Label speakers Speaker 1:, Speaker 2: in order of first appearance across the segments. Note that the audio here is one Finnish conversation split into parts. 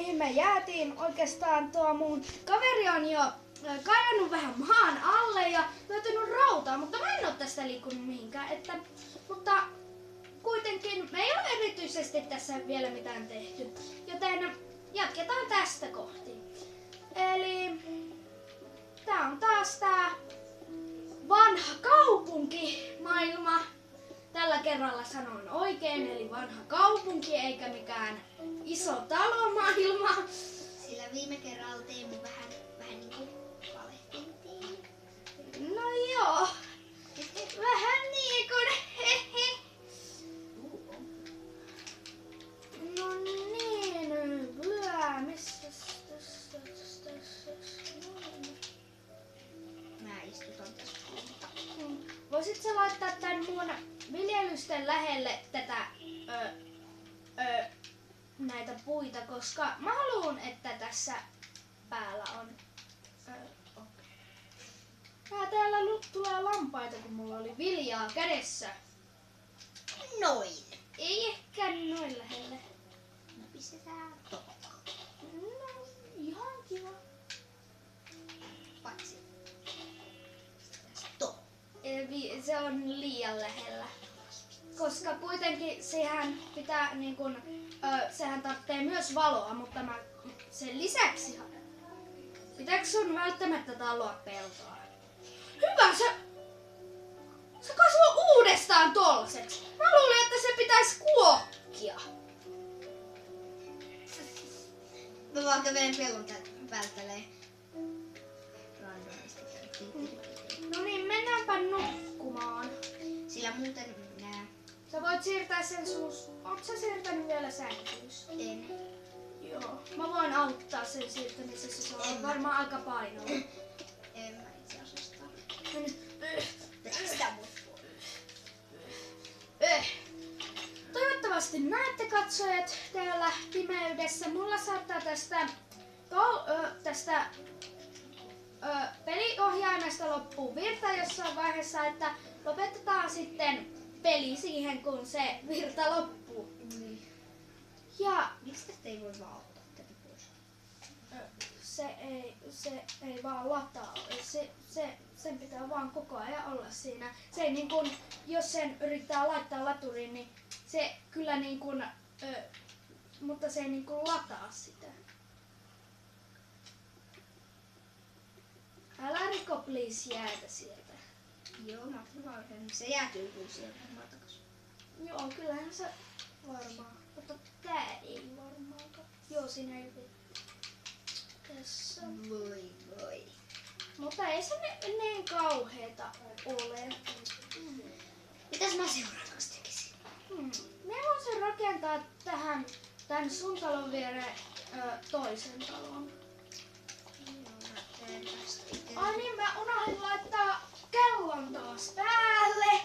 Speaker 1: mihin me jäätiin. Oikeastaan tuo mun kaveri on jo kaivannut vähän maan alle ja löytänyt rautaa, mutta mä en oo tästä liikkunut mihinkään. Mutta kuitenkin me ei ole erityisesti tässä vielä mitään tehty, joten jatketaan tästä kohti. Eli tää on taas tää vanha kaupunkimaailma. Tällä kerralla sanon oikein, eli vanha kaupunki eikä mikään iso talomaailma.
Speaker 2: Sillä viime kerralla teimme vähän niinku valehteltiin.
Speaker 1: No joo, vähän niin kuin no niin, missä
Speaker 2: Mä istutan tässä.
Speaker 1: voisit sä laittaa tän mun viljelysten lähelle tätä näitä puita, koska mä haluun, että tässä päällä on täällä tulee lampaita, kun mulla oli viljaa kädessä.
Speaker 2: Noin.
Speaker 1: Ei ehkä noin lähelle.
Speaker 2: No pistetään tohon.
Speaker 1: No, ihan kiva.
Speaker 2: Paitsi. Tohon.
Speaker 1: Se on liian lähellä. Koska kuitenkin sehän pitää niin kun, sehän tarvitsee myös valoa, mutta sen lisäksi pitääkö sun välttämättä taloa peltoa? Hyvä, se kasvoi uudestaan tollaseksi. Mä luulin, että se pitäisi kuokkia.
Speaker 2: Mä vaan kävelen pellon välttelee. Randomista.
Speaker 1: No niin, mennäänpä nukkumaan.
Speaker 2: Sillä muuten nää.
Speaker 1: Sä voit siirtää sen Oot sä siirtänyt vielä sänkyys?
Speaker 2: En.
Speaker 1: Joo. Mä voin auttaa sen siirtämisessä. Se on varmaan aika painava.
Speaker 2: En mä itse asiassa
Speaker 1: No nyt.
Speaker 2: sitä mut.
Speaker 1: Toivottavasti näette katsojat täällä pimeydessä. Mulla saattaa tästä peliohjaimesta loppuu virta jossain vaiheessa, että lopetetaan sitten peli siihen, kun se virta loppuu. Ja
Speaker 2: Miksi tästä ei voi vaan ottaa tätä pois?
Speaker 1: se ei vaan lataa. Sen pitää vaan koko ajan olla siinä. Se ei niin kun, jos sen yrittää laittaa laturiin, niin se kyllä niin kun, mutta se ei niin kun lataa sitä. Älä riko please jäätä sieltä.
Speaker 2: Joo, mä vaan se jäätyy kyllä sieltä matakas.
Speaker 1: Joo, kyllähän se varmaan. Mutta tää ei varmaankaan. Joo, siinä ei ole. Tässä.
Speaker 2: Voi.
Speaker 1: Mutta ei se niin kauheeta ole.
Speaker 2: Mitäs mä seuraavaksi tekisin?
Speaker 1: Me voisin rakentaa tän sun talon viereen toisen talon. Ai niin, mä unohdin laittaa kellon taas päälle.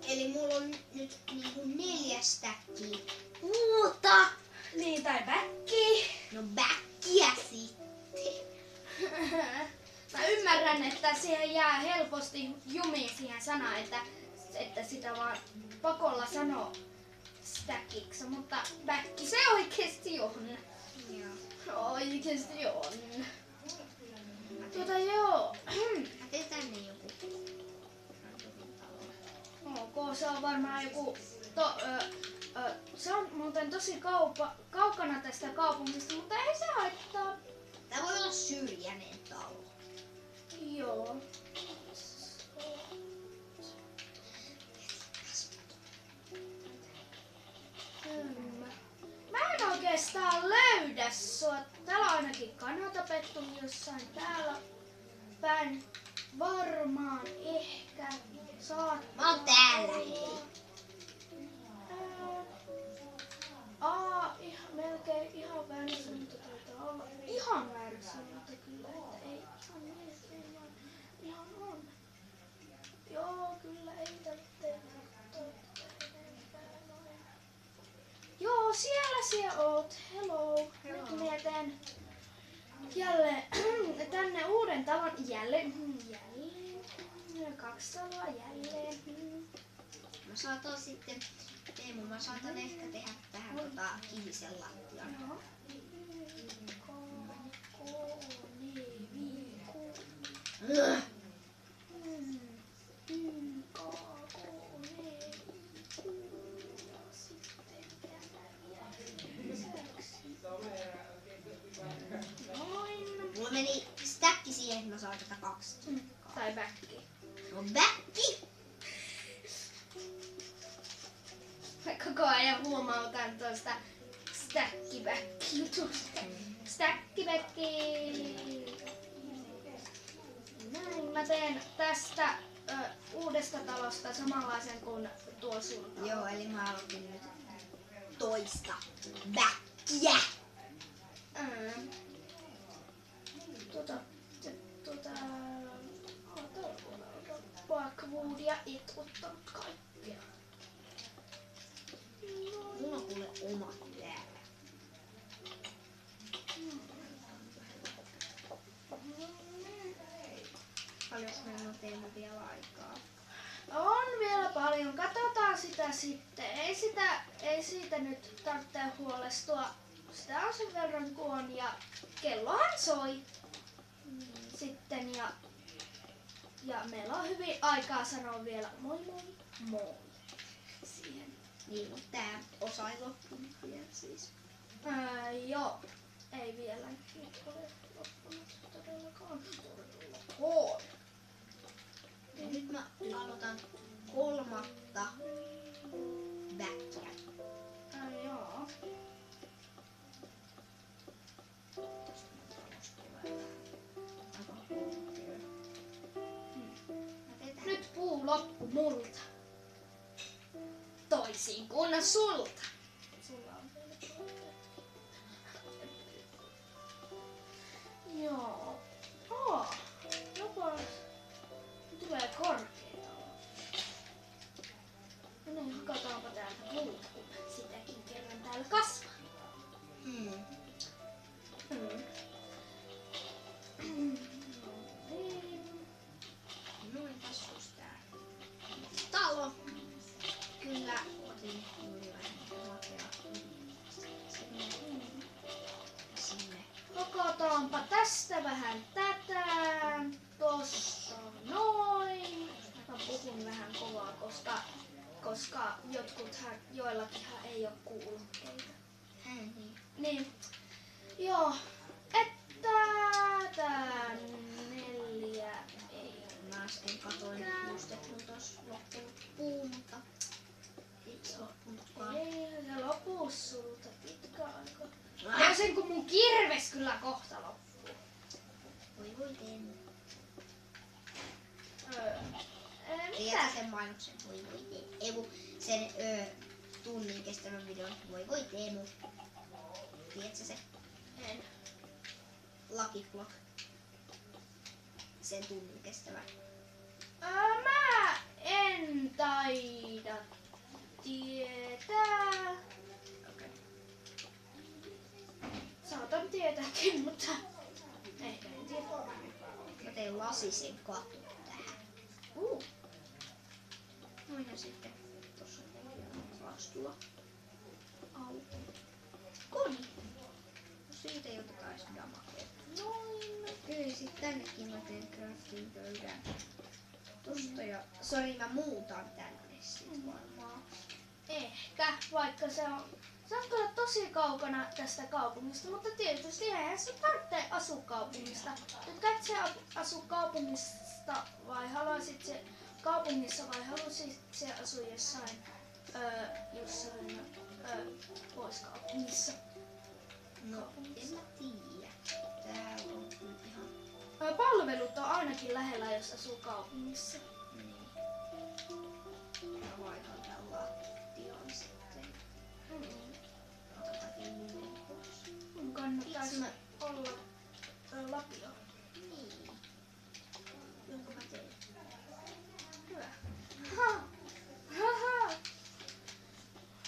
Speaker 2: Eli mulla on nyt niinku 4 stäkkiä puuta.
Speaker 1: Niin, tai bäkki.
Speaker 2: No bäkkiä sitten.
Speaker 1: Mä ymmärrän, että siihen jää helposti jumiin siihen sanaan, että sitä vaan pakolla sanoo stäkiksi, mutta bäkki se oikeesti on.
Speaker 2: Joo.
Speaker 1: Oikeesti on. Joo.
Speaker 2: Mä teen tänne joku.
Speaker 1: Ok, se on varmaan joku... se on muuten tosi kaukana tästä kaupungista, mutta ei se haittaa.
Speaker 2: Tää voi olla syrjäinen talo.
Speaker 1: Joo. Mä en oikeastaan löydä sua. Täällä on ainakin kanatapettu jossain täällä päin. Varmaan ehkä saat.
Speaker 2: Mä oon täällä, hei.
Speaker 1: Melkein ihan väärässä, mutta taitaa olla ihan väärässä, mutta kyllä, että ei ihan ihan on. Joo, kyllä ei tarvitse Joo, siellä oot. Hello. Nyt mietän jälleen tänne uuden talon. Jälleen. 2 taloa jälleen.
Speaker 2: Mä saatan sitten, Teemu, mä saatan ehkä tehdä tähän kivisen lattian.
Speaker 1: Joo.
Speaker 2: Mulla meni stäkki siihen, että mä saan tätä 2.
Speaker 1: Tai backi.
Speaker 2: No backi!
Speaker 1: Mä koko ajan huomautan tuosta stackibacki-jutusta. Stackibacki! Näin, mä teen tästä uudesta talosta samanlaisen kuin tuo sun talo.
Speaker 2: Joo, eli mä aloitin nyt toista backiä.
Speaker 1: Backwoodia itkuttanut kaikkea.
Speaker 2: Mulla on kuule omat täällä. Paljonko meillä on Teemu vielä aikaa?
Speaker 1: On vielä paljon. Katsotaan sitä sitten. Ei siitä nyt tarvitse huolestua. Sitä on sen verran kuin on ja kellohan soi. Sitten ja meillä on hyvin aikaa sanoa vielä moi moi moi siihen.
Speaker 2: Niin, mutta tää osa ei loppunut vielä siis.
Speaker 1: Joo, ei vielä nyt ole loppunut todellakaan.
Speaker 2: Ja nyt mä aloitan 3. backia.
Speaker 1: Joo. Nyt puu loppu multa. Toisin kuin sulta. Sulla on vielä joo. Jopa tulee korkeita. No niin, hakataanpa täältä puuta, kun sitäkin kerran täällä kasvaa.
Speaker 2: Noin tässä olisi tää talo. Kyllä otin juuri vähän hakea sinne.
Speaker 1: Hakataanpa tästä vähän tätä. Tossa noin. Mä puhun vähän kovaa, koska joillakinhan ei oo kuulokkeita. Niin. Joo. Että tää 4 ei.
Speaker 2: Mä äsken katoin just, että mun tos loppunut puu, mutta ei se loppunutkaan.
Speaker 1: Ei se lopu sulta pitkä aika. Toisin kun mun kirves kyllä kohta loppuu.
Speaker 2: Voi Teemu.
Speaker 1: Mitä?
Speaker 2: Sen mainoksen voi Teemu. Sen tunnin kestävän videon voi Teemu. Tiedätkö se?
Speaker 1: En.
Speaker 2: Lucky Block. Sen tunnin kestävä.
Speaker 1: Mä en taida tietää.
Speaker 2: Okay.
Speaker 1: Saatan tietääkin, mutta ehkä en tiedä.
Speaker 2: Mä tein lasisen katon tähän. Noin ja sitten tossa taas tulla auki. Koni. No siitä ei oteta edes damakea. Noin. Okei, sit tännekin mä teen crafting pöydän. Tosta ja... Sori, mä muutan tänne sit varmaan.
Speaker 1: Ehkä, vaikka se on kyllä tosi kaukana tästä kaupungista, mutta tietysti eihän se tarvitse asua kaupungista. Tykkäätkö se asua kaupungista vai haluaisit se kaupungissa vai haluaisit se asua jossain pois kaupungissa?
Speaker 2: No, en mä tiedä. Täällä on kyllä ihan...
Speaker 1: Palvelut on ainakin lähellä, jos asuu kaupungissa.
Speaker 2: Niin. Mä vaihdan tän lattian sitten. Otetaan muun pois.
Speaker 1: Mun kannattaisi
Speaker 2: Itse
Speaker 1: olla lapio.
Speaker 2: Niin. Jonka mä teen.
Speaker 1: Hyvä. Haha.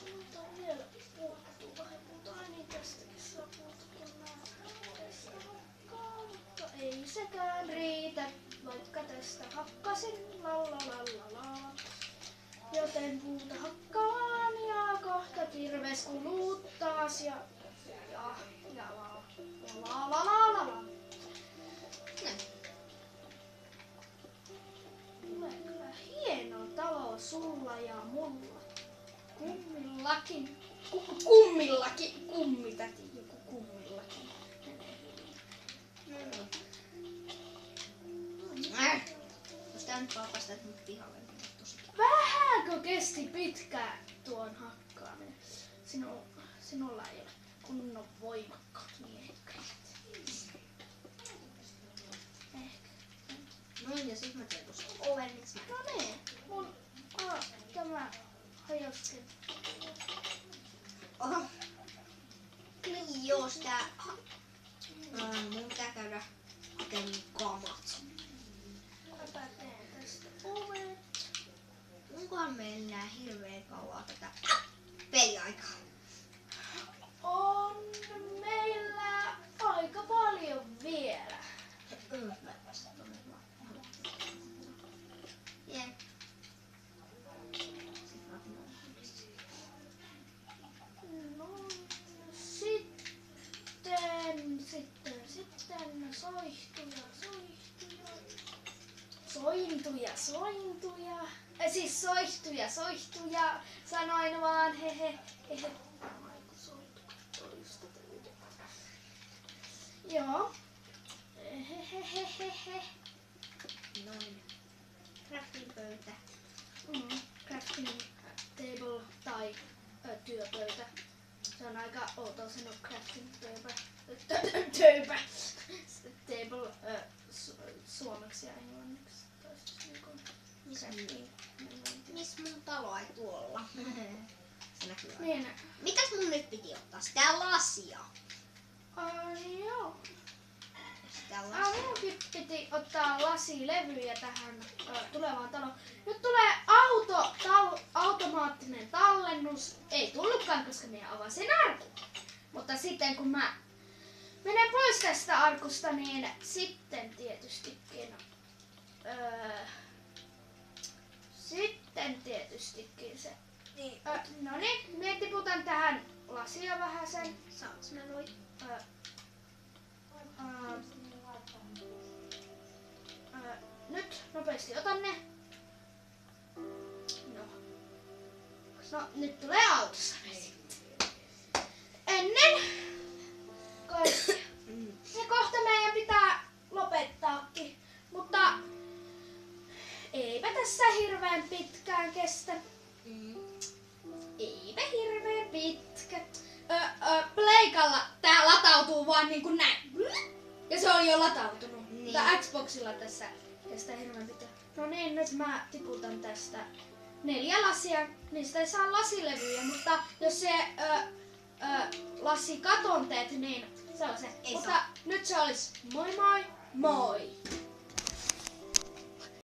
Speaker 1: Mutta vielä puuttuu vähän, mutta niin tästäkin saa puuttua tästä kautta. Ei sekään riitä, vaikka tästä hakkasin lalalala. Joten puuta hakkaan ja kohta kirves kulut taas ja la.
Speaker 2: Näin.
Speaker 1: Tulee kyllä hieno talo sulla ja mulla. Kummillakin. Kummitäti joku kummillakin.
Speaker 2: Jos tää nyt paapastat mut pihalle, niin tosi.
Speaker 1: Vähänkö kesti pitkään tuon hakkaaminen? Sinulla ei ole kunnon voimakkaat miehet. Ehkä.
Speaker 2: Noin, ja sit mä teen tossa oven, miksi mä...
Speaker 1: No niin, tämä hajosi.
Speaker 2: Oho. Niin jos tää... mun pitää käydä hakemaan kamat.
Speaker 1: Mäpä teen tästä oven.
Speaker 2: Onkohan meillä enää hirveen kauan tätä peliaikaa?
Speaker 1: On meillä aika paljon vielä.
Speaker 2: Jep.
Speaker 1: No, sitten sointuja. Siis soihtuja. Sanoin vaan hehe. Joo. Hehehehe.
Speaker 2: Noin. Crafting pöytä.
Speaker 1: Crafting table tai työpöytä. Se on aika outoa sanoa crafting table. Table suomeksi ja englanniksi.
Speaker 2: Miss mun talo ei tuolla? Se näkyy aika.
Speaker 1: Niin.
Speaker 2: Mitäs mun nyt piti ottaa? Sitä lasia.
Speaker 1: Joo.
Speaker 2: Sitä lasia.
Speaker 1: Minunkin piti ottaa lasilevyjä tähän tulevaan taloon. Nyt tulee automaattinen tallennus. Ei tullutkaan, koska minä avasin arkun. Mutta sitten kun mä menen pois tästä arkusta, niin sitten tietystikin se.
Speaker 2: Niin.
Speaker 1: No niin, minä tiputan tähän lasia vähäsen.
Speaker 2: Saanko mä noin?
Speaker 1: Nyt nopeasti otan ne. No, nyt tulee autossa. Ennen kaikkea. Ja kohta meidän pitää lopettaakin. Mutta eipä tässä hirveän pitkään kestä. Eipä hirveän pitkä. Pleikalla tää latautuu vaan niinku näin. Ja se on jo latautunut.
Speaker 2: Niin.
Speaker 1: Tää Xboxilla tässä kestää hirveän pitkään. No niin, nyt mä tiputan tästä 4 lasia. Niistä ei saa lasilevyjä, mutta jos se lasikaton teet, niin se on se.
Speaker 2: Ei
Speaker 1: mutta
Speaker 2: saa.
Speaker 1: nyt se olisi moi moi moi!